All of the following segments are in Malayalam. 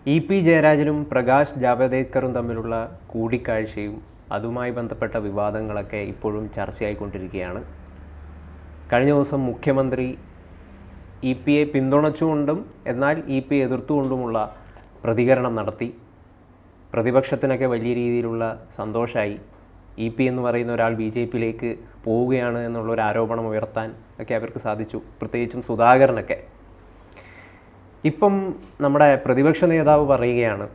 പി ജയരാജനും പ്രകാശ് ജാവദേക്കറും തമ്മിലുള്ള കൂടിക്കാഴ്ചയും അതുമായി ബന്ധപ്പെട്ട വിവാദങ്ങളൊക്കെ ഇപ്പോഴും ചർച്ചയായിക്കൊണ്ടിരിക്കുകയാണ്. കഴിഞ്ഞ ദിവസം മുഖ്യമന്ത്രി പിയെ പിന്തുണച്ചുകൊണ്ടും എന്നാൽ പിയെ എതിർത്തുകൊണ്ടുമുള്ള പ്രതികരണം നടത്തി. പ്രതിപക്ഷത്തിനൊക്കെ വലിയ രീതിയിലുള്ള സന്തോഷമായി. പി എന്ന് പറയുന്ന ഒരാൾ BJPയിലേക്ക് പോവുകയാണ് എന്നുള്ളൊരു ആരോപണം ഉയർത്താൻ ഒക്കെ അവർക്ക് സാധിച്ചു, പ്രത്യേകിച്ചും സുധാകരനൊക്കെ. ഇപ്പം നമ്മുടെ പ്രതിപക്ഷ നേതാവ് പറയുകയാണ്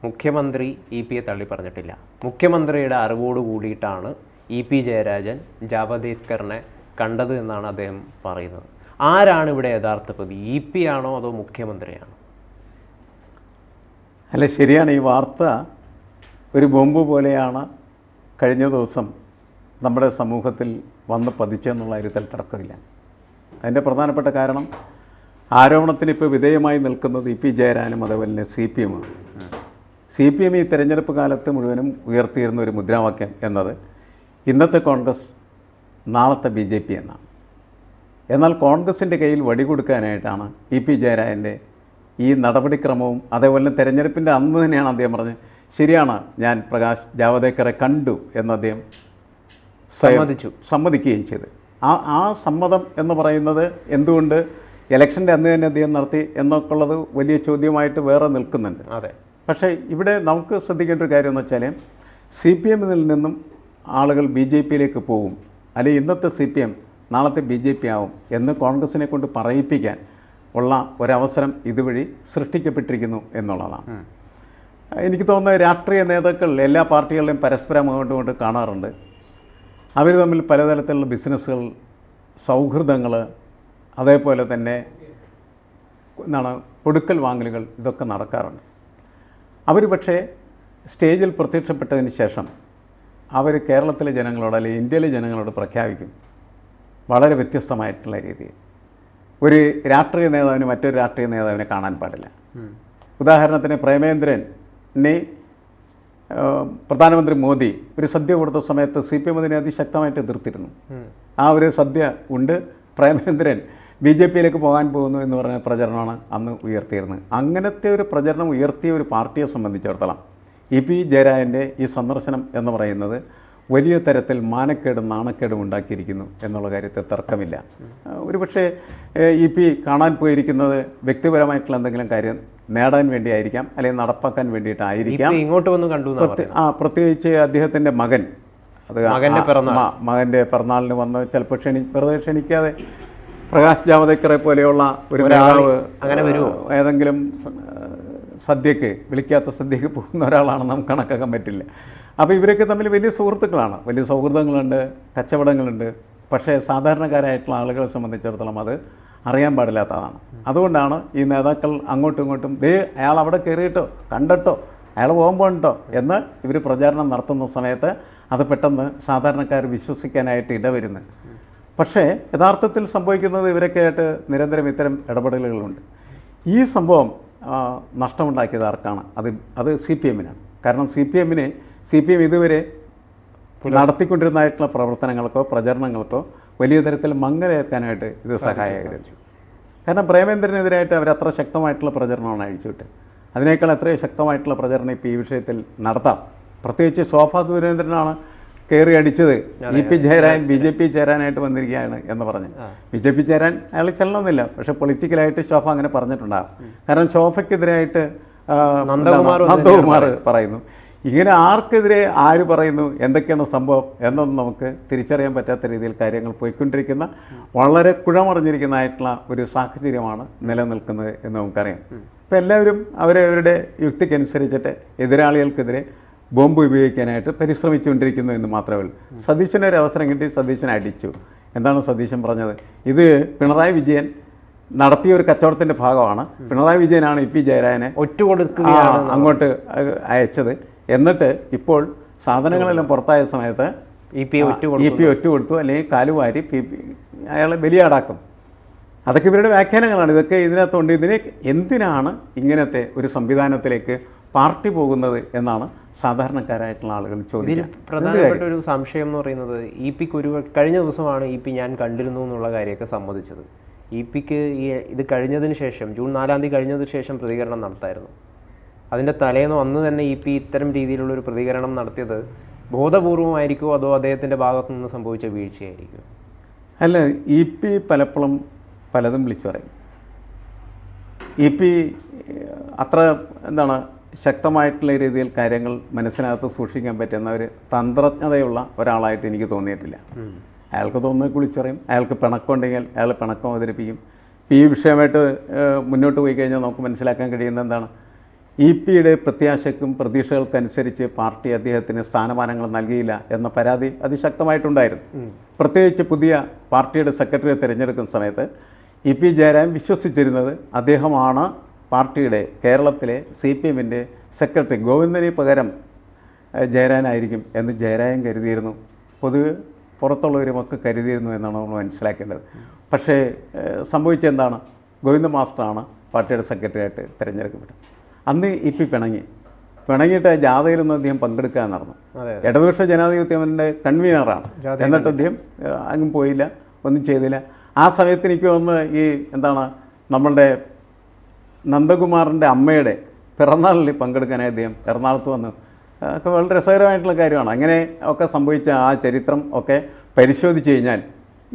മുഖ്യമന്ത്രി പിയെ തള്ളി പറഞ്ഞിട്ടില്ല, മുഖ്യമന്ത്രിയുടെ അറിവോട് കൂടിയിട്ടാണ് പി ജയരാജൻ ജാവദേക്കറിനെ കണ്ടത് എന്നാണ് അദ്ദേഹം പറയുന്നത്. ആരാണ് ഇവിടെ യഥാർത്ഥ പ്രതി, പി ആണോ അതോ മുഖ്യമന്ത്രിയാണോ? അല്ല, ശരിയാണ്. ഈ വാർത്ത ഒരു ബോംബ് പോലെയാണ് കഴിഞ്ഞ ദിവസം നമ്മുടെ സമൂഹത്തിൽ വന്ന് പതിച്ചെന്നുള്ള കാര്യത്തിൽ തർക്കമില്ല. അതിൻ്റെ പ്രധാനപ്പെട്ട കാരണം ആരോപണത്തിന് ഇപ്പോൾ വിധേയമായി നിൽക്കുന്നത് പി ജയരാജനും അതേപോലെ തന്നെ CPM-ആണ്. CPM ഈ തെരഞ്ഞെടുപ്പ് കാലത്ത് മുഴുവനും ഉയർത്തിയിരുന്ന ഒരു മുദ്രാവാക്യം എന്നത് ഇന്നത്തെ കോൺഗ്രസ് നാളത്തെ BJP എന്നാണ്. എന്നാൽ കോൺഗ്രസിൻ്റെ കയ്യിൽ വടി കൊടുക്കാനായിട്ടാണ് പി ജയരാജൻ്റെ ഈ നടപടിക്രമവും അതേപോലെ തന്നെ തെരഞ്ഞെടുപ്പിൻ്റെ അന്ന് തന്നെയാണ് അദ്ദേഹം പറഞ്ഞത് ശരിയാണ്, ഞാൻ പ്രകാശ് ജാവദേക്കറെ കണ്ടു എന്ന് അദ്ദേഹം സമ്മതിക്കുകയും ചെയ്ത്. ആ സമ്മതം എന്ന് പറയുന്നത് എന്തുകൊണ്ട് ഇലക്ഷൻ്റെ അന്ന് തന്നെ അദ്ദേഹം നടത്തി എന്നൊക്കെ ഉള്ളത് വലിയ ചോദ്യമായിട്ട് വേറെ നിൽക്കുന്നുണ്ട്. അതെ. പക്ഷേ ഇവിടെ നമുക്ക് ശ്രദ്ധിക്കേണ്ട ഒരു കാര്യം എന്ന് വെച്ചാൽ CPM-ൽ നിന്നും ആളുകൾ BJPയിലേക്ക് പോകും, അല്ലെങ്കിൽ ഇന്നത്തെ CPM നാളത്തെ BJP ആവും എന്ന് കോൺഗ്രസിനെ കൊണ്ട് പറയിപ്പിക്കാൻ ഉള്ള ഒരവസരം ഇതുവഴി സൃഷ്ടിക്കപ്പെട്ടിരിക്കുന്നു എന്നുള്ളതാണ്. എനിക്ക് തോന്നുന്നത് രാഷ്ട്രീയ നേതാക്കൾ എല്ലാ പാർട്ടികളുടെയും പരസ്പരം അങ്ങോട്ടും കാണാറുണ്ട്. അവർ തമ്മിൽ പലതരത്തിലുള്ള ബിസിനസ്സുകൾ, സൗഹൃദങ്ങൾ, അതേപോലെ തന്നെ കൊടുക്കൽ വാങ്ങലുകൾ ഇതൊക്കെ നടക്കാറുണ്ട്. അവർ പക്ഷേ സ്റ്റേജിൽ പ്രത്യക്ഷപ്പെട്ടതിന് ശേഷം അവർ കേരളത്തിലെ ജനങ്ങളോട് അല്ലെങ്കിൽ ഇന്ത്യയിലെ ജനങ്ങളോട് പ്രഖ്യാപിക്കും വളരെ വ്യത്യസ്തമായിട്ടുള്ള രീതിയിൽ. ഒരു രാഷ്ട്രീയ നേതാവിന് മറ്റൊരു രാഷ്ട്രീയ നേതാവിനെ കാണാൻ പാടില്ല. ഉദാഹരണത്തിന് പ്രേമേന്ദ്രനെ പ്രധാനമന്ത്രി മോദി ഒരു സദ്യ കൊടുത്ത സമയത്ത് CPM അതിനെ അതിശക്തമായിട്ട് എതിർത്തിരുന്നു. ആ ഒരു സദ്യ ഉണ്ട്, പ്രേമേന്ദ്രൻ BJPയിലേക്ക് പോകാൻ പോകുന്നു എന്ന് പറഞ്ഞ പ്രചരണമാണ് അന്ന് ഉയർത്തിയിരുന്നത്. അങ്ങനത്തെ ഒരു പ്രചരണം ഉയർത്തിയ ഒരു പാർട്ടിയെ സംബന്ധിച്ചിടത്തോളം പി ജയരാജൻ്റെ ഈ സന്ദർശനം എന്ന് പറയുന്നത് വലിയ തരത്തിൽ മാനക്കേടും നാണക്കേടും ഉണ്ടാക്കിയിരിക്കുന്നു എന്നുള്ള കാര്യത്തിൽ തർക്കമില്ല. ഒരുപക്ഷെ പി കാണാൻ പോയിരിക്കുന്നത് വ്യക്തിപരമായിട്ടുള്ള എന്തെങ്കിലും കാര്യം നേടാൻ വേണ്ടിയായിരിക്കാം, അല്ലെങ്കിൽ നടപ്പാക്കാൻ വേണ്ടിയിട്ടായിരിക്കാം. ഇങ്ങോട്ട് വന്ന് കണ്ടു. പ്രത്യേകിച്ച് അദ്ദേഹത്തിൻ്റെ മകൻ, അത് മകൻ്റെ പിറന്നാളിന് വന്ന് ചിലപ്പോൾ വെറുതെ ക്ഷണിക്കാതെ പ്രകാശ് ജാവദേക്കറെ പോലെയുള്ള ഒരു നേതാവ് ഏതെങ്കിലും സദ്യക്ക്, വിളിക്കാത്ത സദ്യക്ക് പോകുന്ന ഒരാളാണ് നമുക്ക് കണക്കാക്കാൻ പറ്റില്ല. അപ്പോൾ ഇവരൊക്കെ തമ്മിൽ വലിയ സുഹൃത്തുക്കളാണ്, വലിയ സൗഹൃദങ്ങളുണ്ട്, കച്ചവടങ്ങളുണ്ട്. പക്ഷേ സാധാരണക്കാരായിട്ടുള്ള ആളുകളെ സംബന്ധിച്ചിടത്തോളം അത് അറിയാൻ പാടില്ലാത്തതാണ്. അതുകൊണ്ടാണ് ഈ നേതാക്കൾ അങ്ങോട്ടും ഇങ്ങോട്ടും അയാൾ അവിടെ കയറിയിട്ടോ കണ്ടിട്ടോ അയാൾ പോകുമ്പോൾ ഉണ്ടോ എന്ന് ഇവർ പ്രചാരണം നടത്തുന്ന സമയത്ത് അത് പെട്ടെന്ന് സാധാരണക്കാർ വിശ്വസിക്കാനായിട്ട് ഇടവരുന്നത്. പക്ഷേ യഥാർത്ഥത്തിൽ സംഭവിക്കുന്നത് ഇവരൊക്കെ ആയിട്ട് നിരന്തരം ഇത്തരം ഇടപെടലുകളുണ്ട്. ഈ സംഭവം നഷ്ടമുണ്ടാക്കിയത് ആർക്കാണ്? അത് CPM-നാണ്. കാരണം CPM ഇതുവരെ നടത്തിക്കൊണ്ടിരുന്നതായിട്ടുള്ള പ്രവർത്തനങ്ങൾക്കോ പ്രചരണങ്ങൾക്കോ വലിയ തരത്തിൽ മങ്ങലേൽക്കാനായിട്ട് ഇത് സഹായകരമാണ്. കാരണം പ്രേമേന്ദ്രനെതിരായിട്ട് അവരത്ര ശക്തമായിട്ടുള്ള പ്രചരണമാണ് അഴിച്ചുവിട്ട്. അതിനേക്കാൾ എത്രയോ ശക്തമായിട്ടുള്ള പ്രചരണം ഇപ്പോൾ ഈ വിഷയത്തിൽ നടത്താം. പ്രത്യേകിച്ച് ശോഭാ സുരേന്ദ്രനാണ് കയറി അടിച്ചത് പി ജയരാജൻ BJP ചേരാനായിട്ട് വന്നിരിക്കുകയാണ് എന്ന് പറഞ്ഞ്. BJP ചേരാൻ അയാൾ ചെല്ലണമെന്നില്ല, പക്ഷേ പൊളിറ്റിക്കലായിട്ട് ശോഭ അങ്ങനെ പറഞ്ഞിട്ടുണ്ടാകും. കാരണം ശോഭയ്ക്കെതിരായിട്ട് നന്ദകുമാർ പറയുന്നു. ഇങ്ങനെ ആർക്കെതിരെ ആര് പറയുന്നു, എന്തൊക്കെയാണ് സംഭവം എന്നൊന്നും നമുക്ക് തിരിച്ചറിയാൻ പറ്റാത്ത രീതിയിൽ കാര്യങ്ങൾ പോയിക്കൊണ്ടിരിക്കുന്ന വളരെ കുഴമറിഞ്ഞിരിക്കുന്നതായിട്ടുള്ള ഒരു സാഹചര്യമാണ് നിലനിൽക്കുന്നത് എന്ന് നമുക്കറിയാം. ഇപ്പോൾ എല്ലാവരും അവരവരുടെ യുക്തിക്കനുസരിച്ചിട്ട് എതിരാളികൾക്കെതിരെ ബോംബ് ഉപയോഗിക്കാനായിട്ട് പരിശ്രമിച്ചുകൊണ്ടിരിക്കുന്നു എന്ന് മാത്രമേ ഉള്ളൂ. സതീശനൊരു അവസരം കിട്ടി, സതീശനെ അടിച്ചു. എന്താണ് സതീശൻ പറഞ്ഞത്? ഇത് പിണറായി വിജയൻ നടത്തിയ ഒരു കച്ചവടത്തിൻ്റെ ഭാഗമാണ്. പിണറായി വിജയനാണ് പി ജയരാജനെ അങ്ങോട്ട് അയച്ചത്. എന്നിട്ട് ഇപ്പോൾ സാധനങ്ങളെല്ലാം പുറത്തായ സമയത്ത് ഒറ്റ കൊടുത്തു, അല്ലെങ്കിൽ കാലുവാരി അയാളെ ബലിയാടാക്കും. അതൊക്കെ ഇവരുടെ വ്യാഖ്യാനങ്ങളാണ്. ഇതൊക്കെ ഇതിനകത്തുണ്ട്. എന്തിനാണ് ഇങ്ങനത്തെ ഒരു സംവിധാനത്തിലേക്ക് പാർട്ടി പോകുന്നത് എന്നാണ് സാധാരണക്കാരായിട്ടുള്ള ആളുകൾ ചോദിക്കുക. പ്രധാനപ്പെട്ട ഒരു സംശയം എന്ന് പറയുന്നത് പിക്ക് കഴിഞ്ഞ ദിവസമാണ് ഞാൻ കണ്ടിരുന്നു എന്നുള്ള കാര്യമൊക്കെ സമ്മതിച്ചത്. പിക്ക് ഇത് കഴിഞ്ഞതിന് ശേഷം ജൂൺ 4 കഴിഞ്ഞതിന് ശേഷം പ്രതികരണം നടത്തായിരുന്നു. അതിൻ്റെ തലേന്ന് അന്ന് തന്നെ ഇ പി ഇത്തരം രീതിയിലുള്ളൊരു പ്രതികരണം നടത്തിയത് ബോധപൂർവമായിരിക്കുമോ അതോ അദ്ദേഹത്തിൻ്റെ ഭാഗത്തു നിന്ന് സംഭവിച്ച വീഴ്ചയായിരിക്കും? അല്ല, ഇ പി പലപ്പോഴും പലതും വിളിച്ചു പറയും. ഇ പി അത്ര എന്താണ് ശക്തമായിട്ടുള്ള രീതിയിൽ കാര്യങ്ങൾ മനസ്സിനകത്ത് സൂക്ഷിക്കാൻ പറ്റുന്ന ഒരു തന്ത്രജ്ഞതയുള്ള ഒരാളായിട്ട് എനിക്ക് തോന്നിയിട്ടില്ല. അയാൾക്ക് തോന്നുന്നത് വിളിച്ചറിയും, അയാൾക്ക് പിണക്കമുണ്ടെങ്കിൽ അയാൾ പിണക്കം അവതരിപ്പിക്കും. ഈ വിഷയമായിട്ട് മുന്നോട്ട് പോയി കഴിഞ്ഞാൽ നമുക്ക് മനസ്സിലാക്കാൻ കഴിയുന്നത് എന്താണ്, ഇ പിയുടെ പ്രത്യാശയ്ക്കും പ്രതീക്ഷകൾക്കനുസരിച്ച് പാർട്ടി അദ്ദേഹത്തിന് സ്ഥാനമാനങ്ങൾ നൽകിയില്ല എന്ന പരാതി അതിശക്തമായിട്ടുണ്ടായിരുന്നു. പ്രത്യേകിച്ച് പുതിയ പാർട്ടിയുടെ സെക്രട്ടറിയെ തിരഞ്ഞെടുക്കുന്ന സമയത്ത് ഇ പി ജയരാജൻ വിശ്വസിച്ചിരുന്നത് അദ്ദേഹമാണ് പാർട്ടിയുടെ കേരളത്തിലെ CPM-ൻ്റെ സെക്രട്ടറി, ഗോവിന്ദന് പകരം ജയരാജനായിരിക്കും എന്ന് ജയരാജൻ കരുതിയിരുന്നു. പൊതുവെ പുറത്തുള്ളവരുമൊക്കെ കരുതിയിരുന്നു എന്നാണ് നമ്മൾ മനസ്സിലാക്കേണ്ടത്. പക്ഷേ സംഭവിച്ചെന്താണ്, ഗോവിന്ദ മാസ്റ്ററാണ് പാർട്ടിയുടെ സെക്രട്ടറിയായിട്ട് തിരഞ്ഞെടുക്കപ്പെട്ടത്. അന്ന് ഇ പി പിണങ്ങിയിട്ട് ജാഥയിലൊന്നും അദ്ദേഹം പങ്കെടുക്കാൻ നടന്നു. ഇടതുപക്ഷ ജനാധിപത്യത്തിൻ്റെ കൺവീനറാണ്, എന്നിട്ട് അദ്ദേഹം അങ്ങും പോയില്ല, ഒന്നും ചെയ്തില്ല. ആ സമയത്ത് എനിക്ക് തോന്നുന്നു ഈ എന്താണ് നമ്മളുടെ നന്ദകുമാറിൻ്റെ അമ്മയുടെ പിറന്നാളിൽ പങ്കെടുക്കാനായി അദ്ദേഹം എറണാകുളത്ത് വന്നു. ഒക്കെ വളരെ രസകരമായിട്ടുള്ള കാര്യമാണ്. അങ്ങനെ ഒക്കെ സംഭവിച്ച ആ ചരിത്രം ഒക്കെ പരിശോധിച്ച് കഴിഞ്ഞാൽ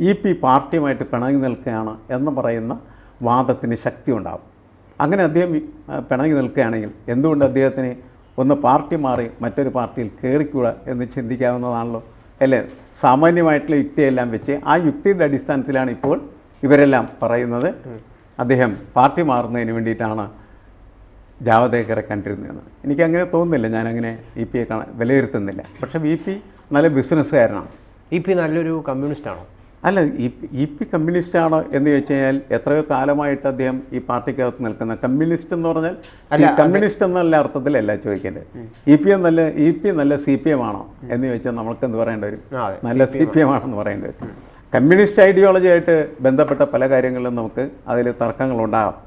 ഇ പി പാർട്ടിയുമായിട്ട് പിണങ്ങി നിൽക്കുകയാണ് എന്ന് പറയുന്ന വാദത്തിന് ശക്തി ഉണ്ടാകും. അങ്ങനെ അദ്ദേഹം പിണങ്ങി നിൽക്കുകയാണെങ്കിൽ എന്തുകൊണ്ട് അദ്ദേഹത്തിന് ഒന്ന് പാർട്ടി മാറി മറ്റൊരു പാർട്ടിയിൽ കയറിക്കൂടാ എന്ന് ചിന്തിക്കാവുന്നതാണല്ലോ, അല്ലേ? സാമാന്യമായിട്ടുള്ള യുക്തിയെല്ലാം വെച്ച് ആ യുക്തിയുടെ അടിസ്ഥാനത്തിലാണ് ഇപ്പോൾ ഇവരെല്ലാം പറയുന്നത് അദ്ദേഹം പാർട്ടി മാറുന്നതിന് വേണ്ടിയിട്ടാണ് ജാവദേക്കറെ കണ്ടിരുന്നതെന്ന്. എനിക്കങ്ങനെ തോന്നുന്നില്ല, ഞാനങ്ങനെ ഇ പിയെ വിലയിരുത്തുന്നില്ല. പക്ഷേ ഇ പി നല്ല ബിസിനസ്സുകാരനാണ്. ഇ പി നല്ലൊരു കമ്മ്യൂണിസ്റ്റാണോ? അല്ല, ഇ പി കമ്മ്യൂണിസ്റ്റാണോ എന്ന് ചോദിച്ചു കഴിഞ്ഞാൽ എത്രയോ കാലമായിട്ട് അദ്ദേഹം ഈ പാർട്ടിക്കകത്ത് നിൽക്കുന്ന കമ്മ്യൂണിസ്റ്റ് എന്ന് പറഞ്ഞാൽ കമ്മ്യൂണിസ്റ്റ് എന്നുള്ള അർത്ഥത്തിലല്ല ചോദിക്കേണ്ടത്. ഇ പി നല്ല CPM ആണോ എന്ന് ചോദിച്ചാൽ നമ്മൾക്ക് എന്ത് പറയേണ്ടി വരും, നല്ല CPM ആണെന്ന് പറയേണ്ടി വരും. കമ്മ്യൂണിസ്റ്റ് ഐഡിയോളജിയായിട്ട് ബന്ധപ്പെട്ട പല കാര്യങ്ങളിലും നമുക്ക് അതിൽ തർക്കങ്ങളുണ്ടാകാം,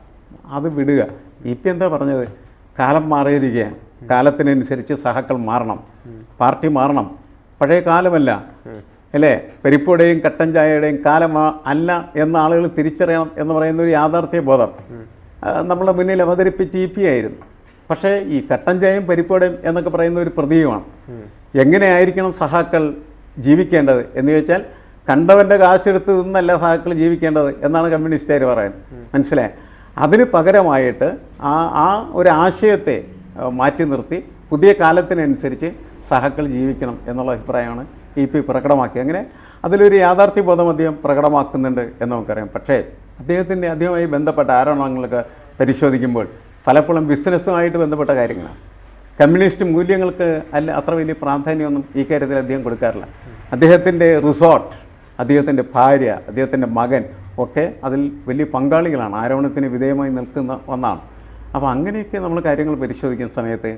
അത് വിടുക. ഇ പി എന്താ പറഞ്ഞത്, കാലം മാറിയിരിക്കുകയാണ്, കാലത്തിനനുസരിച്ച് സഹാക്കൾ മാറണം, പാർട്ടി മാറണം, പഴയ കാലമല്ല, അല്ലേ? പരിപ്പുടെയും കട്ടൻ ചായയുടെയും കാലം അല്ല എന്ന ആളുകൾ തിരിച്ചറിയണം എന്ന് പറയുന്ന ഒരു യാഥാർത്ഥ്യ ബോധം നമ്മുടെ മുന്നിൽ അവതരിപ്പിച്ച് ഇ പി ആയിരുന്നു. പക്ഷേ ഈ കട്ടൻ ചായയും പരിപ്പുടെയും എന്നൊക്കെ പറയുന്ന ഒരു പ്രതീകമാണ്. എങ്ങനെയായിരിക്കണം സഹാക്കൾ ജീവിക്കേണ്ടത് എന്ന് ചോദിച്ചാൽ കണ്ടവൻ്റെ കാശെടുത്ത് നിന്നല്ല സഹാക്കൾ ജീവിക്കേണ്ടത് എന്നാണ് കമ്മ്യൂണിസ്റ്റുകാർ പറയുന്നത്. മനസ്സിലായി? അതിന് പകരമായിട്ട് ആ ഒരു ആശയത്തെ മാറ്റി നിർത്തി പുതിയ കാലത്തിനനുസരിച്ച് സഹാക്കൾ ജീവിക്കണം എന്നുള്ള അഭിപ്രായമാണ് ഇ പി പ്രകടമാക്കി. അങ്ങനെ അതിലൊരു യാഥാർത്ഥ്യബോധം അദ്ദേഹം പ്രകടമാക്കുന്നുണ്ട് എന്ന് നമുക്കറിയാം. പക്ഷേ അദ്ദേഹവുമായി ബന്ധപ്പെട്ട ആരോപണങ്ങളൊക്കെ പരിശോധിക്കുമ്പോൾ പലപ്പോഴും ബിസിനസ്സുമായിട്ട് ബന്ധപ്പെട്ട കാര്യങ്ങളാണ്. കമ്മ്യൂണിസ്റ്റ് മൂല്യങ്ങൾക്ക് അത്ര വലിയ പ്രാധാന്യമൊന്നും ഈ കാര്യത്തിൽ അദ്ദേഹം കൊടുക്കാറില്ല. അദ്ദേഹത്തിൻ്റെ റിസോർട്ട്, അദ്ദേഹത്തിൻ്റെ ഭാര്യ, അദ്ദേഹത്തിൻ്റെ മകൻ ഒക്കെ അതിൽ വലിയ പങ്കാളികളാണ്, ആരോപണത്തിന് വിധേയമായി നിൽക്കുന്ന ഒന്നാണ്. അപ്പോൾ അങ്ങനെയൊക്കെ നമ്മൾ കാര്യങ്ങൾ പരിശോധിക്കുന്ന സമയത്ത്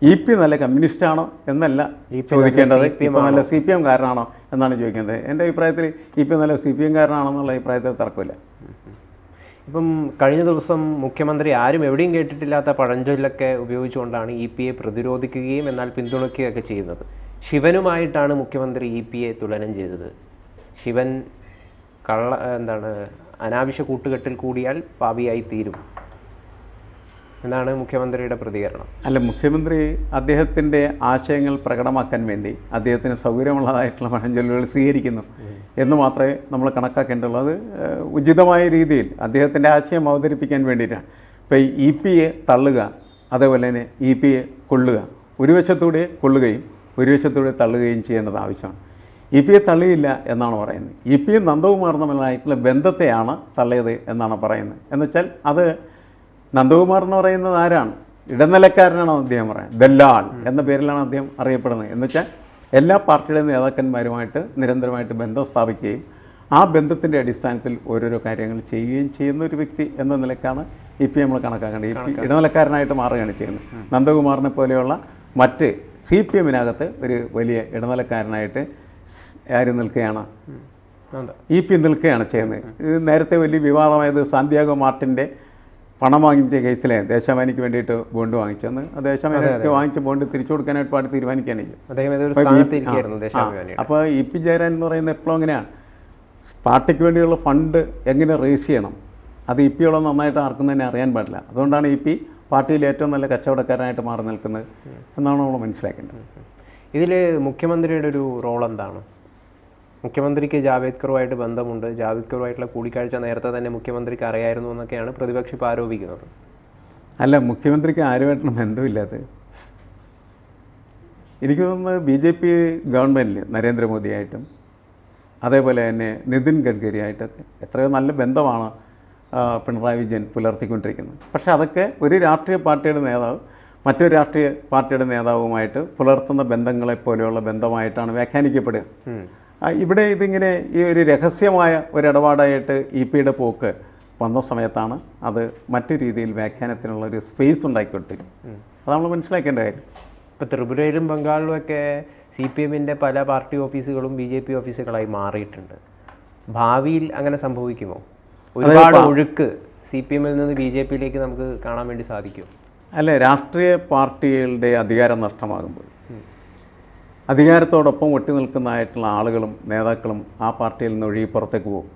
ഇ പി നല്ല കമ്മ്യൂണിസ്റ്റാണോ എന്നല്ല ചോദിക്കേണ്ടത്, ഇപ്പോൾ നല്ല CPM കാരനാണോ എന്നാണ് ചോദിക്കേണ്ടത്. എൻ്റെ അഭിപ്രായത്തിൽ ഇ പി നല്ല CPM കാരനാണെന്നുള്ള അഭിപ്രായത്തിൽ തർക്കമില്ല. ഇപ്പം കഴിഞ്ഞ ദിവസം മുഖ്യമന്ത്രി ആരും എവിടെയും കേട്ടിട്ടില്ലാത്ത പഴഞ്ചൊല്ലൊക്കെ ഉപയോഗിച്ചുകൊണ്ടാണ് ഇ പിയെ പ്രതിരോധിക്കുകയും എന്നാൽ പിന്തുണയ്ക്കുകയൊക്കെ ചെയ്യുന്നത്. ശിവനുമായിട്ടാണ് മുഖ്യമന്ത്രി ഇ പിയെ തുലനം ചെയ്തത്. ശിവൻ അനാവശ്യ കൂട്ടുകെട്ടിൽ കൂടിയാൽ പാപിയായി തീരും എന്നാണ് മുഖ്യമന്ത്രിയുടെ പ്രതികരണം. അല്ല, മുഖ്യമന്ത്രി അദ്ദേഹത്തിൻ്റെ ആശയങ്ങൾ പ്രകടമാക്കാൻ വേണ്ടി അദ്ദേഹത്തിന് സൗകര്യമുള്ളതായിട്ടുള്ള പഴഞ്ചൊല്ലുകൾ സ്വീകരിക്കുന്നു എന്ന് മാത്രമേ നമ്മൾ കണക്കാക്കേണ്ടുള്ളൂ. അത് ഉചിതമായ രീതിയിൽ അദ്ദേഹത്തിൻ്റെ ആശയം അവതരിപ്പിക്കാൻ വേണ്ടിയിട്ടാണ്. ഇപ്പോൾ ഇ പിയെ തള്ളുക, അതേപോലെ തന്നെ ഇ പിയെ കൊള്ളുക, ഒരു വശത്തൂടെ കൊള്ളുകയും ഒരു വശത്തൂടെ തള്ളുകയും ചെയ്യേണ്ടത് ആവശ്യമാണ്. ഇ പിയെ തള്ളിയില്ല എന്നാണ് പറയുന്നത്. ഇ പിയും നന്ദകുമാർ തമ്മിലായിട്ടുള്ള ബന്ധത്തെയാണ് തള്ളിയത് എന്നാണ് പറയുന്നത്. എന്നുവെച്ചാൽ അത് നന്ദകുമാർ എന്ന് പറയുന്നത് ആരാണ്? ഇടനിലക്കാരനാണ് അദ്ദേഹം പറയുന്നത്. ദല്ലാൾ എന്ന പേരിലാണ് അദ്ദേഹം അറിയപ്പെടുന്നത്. എന്നുവെച്ചാൽ എല്ലാ പാർട്ടിയുടെ നേതാക്കന്മാരുമായിട്ട് നിരന്തരമായിട്ട് ബന്ധം സ്ഥാപിക്കുകയും ആ ബന്ധത്തിൻ്റെ അടിസ്ഥാനത്തിൽ ഓരോരോ കാര്യങ്ങൾ ചെയ്യുകയും ചെയ്യുന്ന ഒരു വ്യക്തി എന്ന നിലക്കാണ് ഇ പി നമ്മൾ കണക്കാക്കേണ്ടത്. ഇ പി ഇടനിലക്കാരനായിട്ട് മാറുകയാണ് ചെയ്യുന്നത്. നന്ദകുമാറിനെ പോലെയുള്ള മറ്റ് CPM-നകത്ത് ഒരു വലിയ ഇടനിലക്കാരനായിട്ട് ആര് നിൽക്കുകയാണ്? ഇ പി നിൽക്കുകയാണ് ചെയ്യുന്നത്. ഇത് നേരത്തെ വലിയ വിവാദമായത് സാന്റിയാഗോ മാർട്ടിൻ്റെ പണം വാങ്ങിച്ച കേസിലെ ദേശാഭിമാനിക്ക് വേണ്ടിയിട്ട് ബോണ്ട് വാങ്ങിച്ചെന്ന് ദേശാഭിമാനിക്ക് വാങ്ങിച്ച ബോണ്ട് തിരിച്ചു കൊടുക്കാനായിട്ട് പാർട്ടി തീരുമാനിക്കുകയാണ് ചെയ്തത്. അപ്പോൾ ഇ പി ജയരാജൻ എന്ന് പറയുന്നത് എപ്പോഴും അങ്ങനെയാണ്, പാർട്ടിക്ക് വേണ്ടിയുള്ള ഫണ്ട് എങ്ങനെ റേസ് ചെയ്യണം അത് ഇ പിയോളം നന്നായിട്ട് ആർക്കും തന്നെ അറിയാൻ പാടില്ല. അതുകൊണ്ടാണ് ഇ പി പാർട്ടിയിൽ ഏറ്റവും നല്ല കച്ചവടക്കാരനായിട്ട് മാറി നിൽക്കുന്നത് എന്നാണ് നമ്മൾ മനസ്സിലാക്കേണ്ടത്. ഇതിൽ മുഖ്യമന്ത്രിയുടെ ഒരു റോൾ എന്താണ്? മുഖ്യമന്ത്രിക്ക് ജാവേദ്കറുമായിട്ട് ബന്ധമുണ്ട്, ജാവേദ്കറുമായിട്ടുള്ള കൂടിക്കാഴ്ച നേരത്തെ തന്നെ മുഖ്യമന്ത്രിക്ക് അറിയായിരുന്നു എന്നൊക്കെയാണ് പ്രതിപക്ഷം ഇപ്പോൾ ആരോപിക്കുന്നത്. അല്ല, മുഖ്യമന്ത്രിക്ക് ആരുമായിട്ടും ബന്ധമില്ലാത്ത, എനിക്ക് തോന്നുന്നത് BJP ഗവൺമെൻറ്റിൽ നരേന്ദ്രമോദിയായിട്ടും അതേപോലെ തന്നെ നിതിൻ ഗഡ്കരിയായിട്ടൊക്കെ എത്രയോ നല്ല ബന്ധമാണ് പിണറായി വിജയൻ പുലർത്തിക്കൊണ്ടിരിക്കുന്നത്. പക്ഷേ അതൊക്കെ ഒരു രാഷ്ട്രീയ പാർട്ടിയുടെ നേതാവ് മറ്റൊരു രാഷ്ട്രീയ പാർട്ടിയുടെ നേതാവുമായിട്ട് പുലർത്തുന്ന ബന്ധങ്ങളെപ്പോലെയുള്ള ബന്ധമായിട്ടാണ് വ്യാഖ്യാനിക്കപ്പെടുക. ഇവിടെ ഇതിങ്ങനെ ഈ ഒരു രഹസ്യമായ ഒരിടപാടായിട്ട് EPയുടെ പോക്ക് വന്ന സമയത്താണ് അത് മറ്റു രീതിയിൽ വ്യാഖ്യാനത്തിനുള്ള ഒരു സ്പേസ് ഉണ്ടാക്കിക്കൊടുത്തിരിക്കുന്നത്. അത് നമ്മൾ മനസ്സിലാക്കേണ്ട കാര്യം. ഇപ്പോൾ ത്രിപുരയിലും ബംഗാളിലുമൊക്കെ CPMൻ്റെ പല പാർട്ടി ഓഫീസുകളും BJP ഓഫീസുകളായി മാറിയിട്ടുണ്ട്. ഭാവിയിൽ അങ്ങനെ സംഭവിക്കുമോ? ഒരുപാട് ഒഴുക്ക് CPMൽ നിന്ന് BJPയിലേക്ക് നമുക്ക് കാണാൻ വേണ്ടി സാധിക്കും. അല്ല, രാഷ്ട്രീയ പാർട്ടികളുടെ അധികാരം നഷ്ടമാകുമ്പോൾ അധികാരത്തോടൊപ്പം ഒട്ടി നിൽക്കുന്നതായിട്ടുള്ള ആളുകളും നേതാക്കളും ആ പാർട്ടിയിൽ നിന്ന് ഒഴുകി പുറത്തേക്ക് പോകും.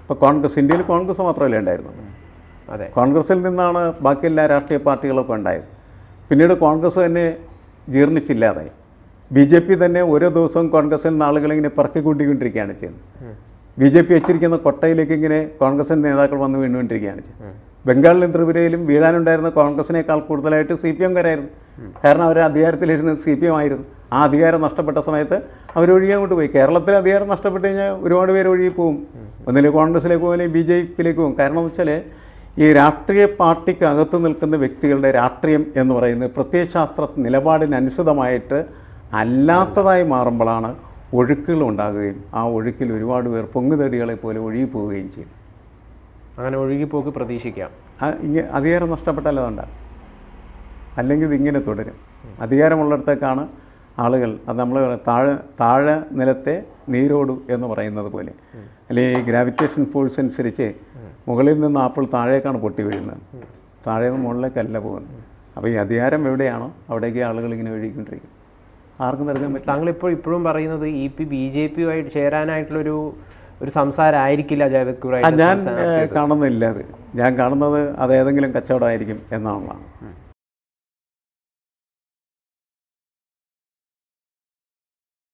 ഇപ്പോൾ കോൺഗ്രസ്, ഇന്ത്യയിൽ കോൺഗ്രസ് മാത്രമല്ലേ ഉണ്ടായിരുന്നുള്ളൂ. അതെ, കോൺഗ്രസിൽ നിന്നാണ് ബാക്കി എല്ലാ രാഷ്ട്രീയ പാർട്ടികളൊക്കെ ഉണ്ടായത്. പിന്നീട് കോൺഗ്രസ് തന്നെ ജീർണിച്ചില്ലാതായി. BJP തന്നെ ഓരോ ദിവസവും കോൺഗ്രസിൽ നിന്ന് ആളുകളിങ്ങനെ പറക്കിക്കൂട്ടിക്കൊണ്ടിരിക്കുകയാണ് ചെയ്യുന്നത്. BJP വെച്ചിരിക്കുന്ന കൊട്ടയിലേക്ക് ഇങ്ങനെ കോൺഗ്രസിൻ്റെ നേതാക്കൾ വന്ന് വീണുകൊണ്ടിരിക്കുകയാണ് ചെയ്യുന്നത്. ബംഗാളിലും ത്രിപുരയിലും വീഴാനുണ്ടായിരുന്ന കോൺഗ്രസിനേക്കാൾ കൂടുതലായിട്ട് CPMകാരായിരുന്നു. കാരണം അവർ അധികാരത്തിലിരുന്നത് CPM ആയിരുന്നു. ആ അധികാരം നഷ്ടപ്പെട്ട സമയത്ത് അവരൊഴുകി അങ്ങോട്ട് പോയി. കേരളത്തിൽ അധികാരം നഷ്ടപ്പെട്ട് കഴിഞ്ഞാൽ ഒരുപാട് പേര് ഒഴുകി പോകും. ഒന്നിലേക്ക് കോൺഗ്രസിലേക്ക് പോകും, അല്ലെങ്കിൽ BJPയിലേക്ക് പോകും. കാരണം എന്ന് വെച്ചാൽ ഈ രാഷ്ട്രീയ പാർട്ടിക്കകത്ത് നിൽക്കുന്ന വ്യക്തികളുടെ രാഷ്ട്രീയം എന്ന് പറയുന്നത് പ്രത്യയശാസ്ത്ര നിലപാടിനനുസൃതമായിട്ട് അല്ലാത്തതായി മാറുമ്പോഴാണ് ഒഴുക്കുകൾ ഉണ്ടാകുകയും ആ ഒഴുക്കിൽ ഒരുപാട് പേർ പൊങ്ങുതടികളെ പോലെ ഒഴുകി പോവുകയും ചെയ്യും. അങ്ങനെ ഒഴുകിപ്പോക്ക് പ്രതീക്ഷിക്കാം. അധികാരം നഷ്ടപ്പെട്ടാൽ അതുണ്ടാകും. അല്ലെങ്കിൽ ഇതിങ്ങനെ തുടരും. അധികാരമുള്ളിടത്തേക്കാണ് ആളുകൾ, അത് നമ്മൾ താഴെ നിലത്തെ നീരോടു എന്ന് പറയുന്നത് പോലെ, അല്ലെങ്കിൽ ഈ ഗ്രാവിറ്റേഷൻ ഫോഴ്സ് അനുസരിച്ച് മുകളിൽ നിന്ന് ആപ്പിൾ താഴേക്കാണ് പൊട്ടി വീഴുന്നത്, താഴെ നിന്ന് മുകളിലേക്കല്ല പോകുന്നത്. അപ്പോൾ ഈ അധികാരം എവിടെയാണോ അവിടേക്ക് ആളുകൾ ഇങ്ങനെ ഒഴുകിക്കൊണ്ടിരിക്കും. ആർക്കും നൽകാൻ പറ്റും. താങ്കളിപ്പോൾ ഇപ്പോഴും പറയുന്നത് BJPയുമായിട്ട് ചേരാനായിട്ടുള്ളൊരു സംസാരമായിരിക്കില്ല ജാവേദ്കറുമായിട്ട്? ഞാൻ കാണുന്നില്ല. അത് ഞാൻ കാണുന്നത് അത് ഏതെങ്കിലും കച്ചവടമായിരിക്കും എന്നാണുള്ളതാണ്.